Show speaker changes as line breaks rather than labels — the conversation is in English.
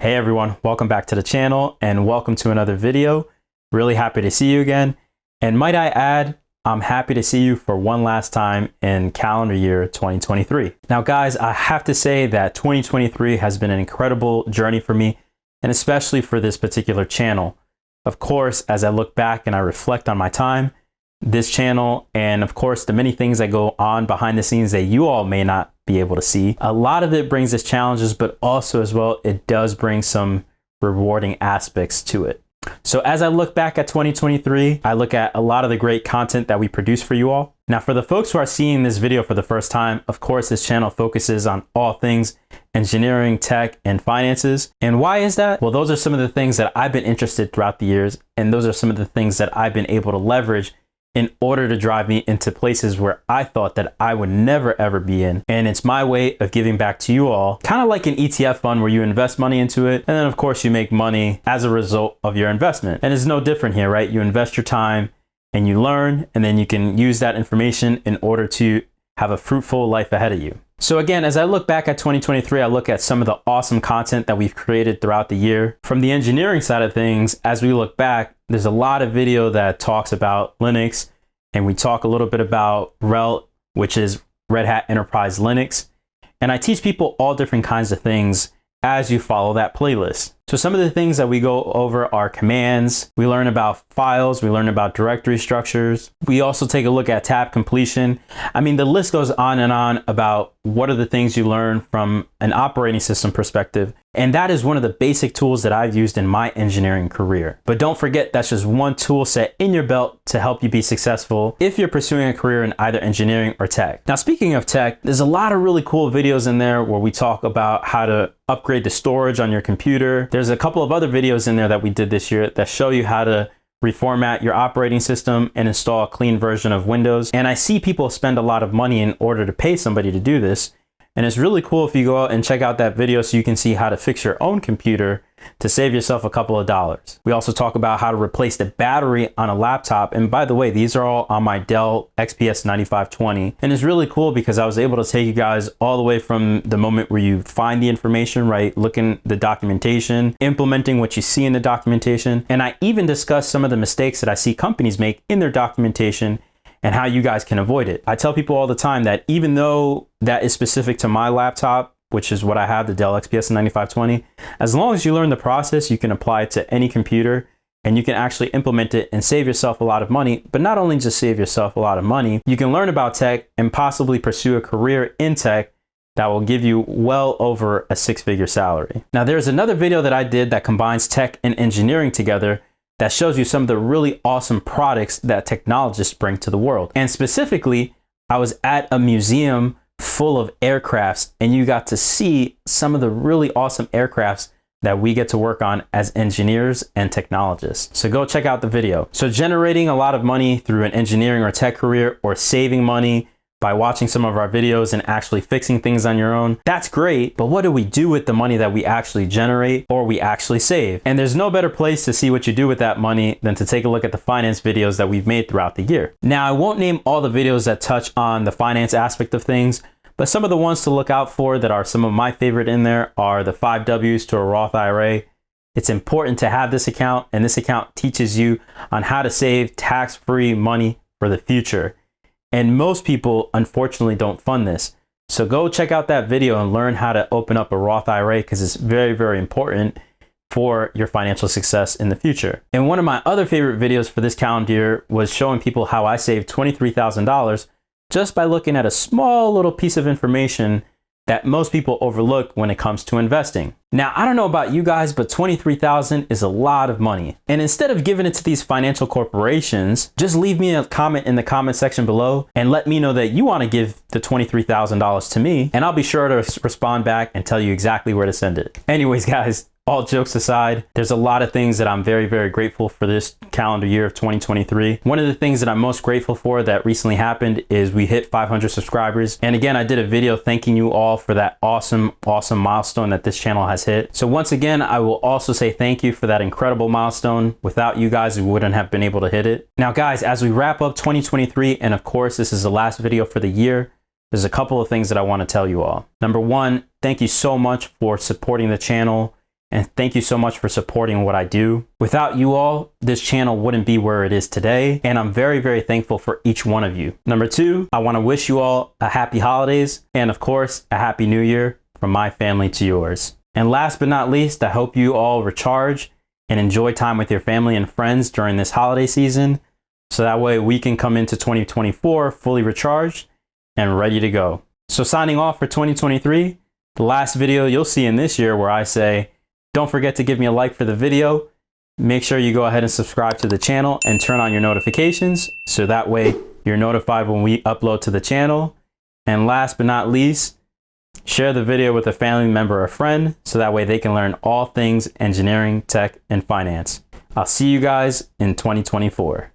Hey everyone, welcome back to the channel and welcome to another video. Really happy to see you again. And might I add, I'm happy to see you for one last time in calendar year 2023. Now guys, I have to say that 2023 has been an incredible journey for me, and especially for this particular channel. Of course, as I look back and I reflect on my time, this channel, and of course the many things that go on behind the scenes that you all may not be able to see, a lot of it brings us challenges, but also as well, it does bring some rewarding aspects to it. So as I look back at 2023, I look at a lot of the great content that we produce for you all. Now for the folks who are seeing this video for the first time, of course, this channel focuses on all things engineering, tech, and finances. And why is that? Well, those are some of the things that I've been interested throughout the years, and those are some of the things that I've been able to leverage in order to drive me into places where I thought that I would never ever be in. And it's my way of giving back to you all, kind of like an ETF fund where you invest money into it, and then of course you make money as a result of your investment. And it's no different here, right? You invest your time and you learn, and then you can use that information in order to have a fruitful life ahead of you. So again, as I look back at 2023, I look at some of the awesome content that we've created throughout the year. From the engineering side of things, as we look back, there's a lot of video that talks about Linux, and we talk a little bit about RHEL, which is Red Hat Enterprise Linux. And I teach people all different kinds of things as you follow that playlist. So some of the things that we go over are commands. We learn about files. We learn about directory structures. We also take a look at tab completion. I mean, the list goes on and on about what are the things you learn from an operating system perspective. And that is one of the basic tools that I've used in my engineering career. But don't forget, that's just one tool set in your belt to help you be successful if you're pursuing a career in either engineering or tech. Now, speaking of tech, there's a lot of really cool videos in there where we talk about how to upgrade the storage on your computer. There's a couple of other videos in there that we did this year that show you how to reformat your operating system and install a clean version of Windows. And I see people spend a lot of money in order to pay somebody to do this. And it's really cool if you go out and check out that video so you can see how to fix your own computer to save yourself a couple of dollars. We also talk about how to replace the battery on a laptop. And by the way, these are all on my Dell XPS 9520. And it's really cool because I was able to take you guys all the way from the moment where you find the information, right? Looking the documentation, implementing what you see in the documentation. And I even discuss some of the mistakes that I see companies make in their documentation and how you guys can avoid it. I tell people all the time that even though that is specific to my laptop, which is what I have, the Dell XPS 9520, as long as you learn the process, you can apply it to any computer and you can actually implement it and save yourself a lot of money. But not only just save yourself a lot of money, you can learn about tech and possibly pursue a career in tech that will give you well over a six-figure salary. Now, there's another video that I did that combines tech and engineering together that shows you some of the really awesome products that technologists bring to the world. And specifically, I was at a museum full of aircrafts, and you got to see some of the really awesome aircrafts that we get to work on as engineers and technologists. So go check out the video. So generating a lot of money through an engineering or tech career, or saving money by watching some of our videos and actually fixing things on your own, that's great. But what do we do with the money that we actually generate or we actually save? And there's no better place to see what you do with that money than to take a look at the finance videos that we've made throughout the year. Now, I won't name all the videos that touch on the finance aspect of things, but some of the ones to look out for that are some of my favorite in there are the 5 W's to a Roth IRA. It's important to have this account, and this account teaches you on how to save tax-free money for the future. And most people, unfortunately, don't fund this. So go check out that video and learn how to open up a Roth IRA, because it's very, very important for your financial success in the future. And one of my other favorite videos for this calendar year was showing people how I saved $23,000 just by looking at a small little piece of information that most people overlook when it comes to investing. Now, I don't know about you guys, but $23,000 is a lot of money. And instead of giving it to these financial corporations, just leave me a comment in the comment section below and let me know that you want to give the $23,000 to me, and I'll be sure to respond back and tell you exactly where to send it. Anyways, guys, all jokes aside, there's a lot of things that I'm very, very grateful for this calendar year of 2023. One of the things that I'm most grateful for that recently happened is we hit 500 subscribers. And again, I did a video thanking you all for that awesome milestone that this channel has hit. So once again, I will also say thank you for that incredible milestone. Without you guys, we wouldn't have been able to hit it. Now guys, as we wrap up 2023, and of course, this is the last video for the year, there's a couple of things that I want to tell you all. Number one, thank you so much for supporting the channel And thank you so much for supporting what I do. Without you all, this channel wouldn't be where it is today. And I'm very, very thankful for each one of you. Number two, I want to wish you all a happy holidays. And of course, a happy new year from my family to yours. And last but not least, I hope you all recharge and enjoy time with your family and friends during this holiday season. So that way we can come into 2024 fully recharged and ready to go. So signing off for 2023, the last video you'll see in this year where I say, don't forget to give me a like for the video. Make sure you go ahead and subscribe to the channel and turn on your notifications so that way you're notified when we upload to the channel. And last but not least, share the video with a family member or friend so that way they can learn all things engineering, tech, and finance. I'll see you guys in 2024.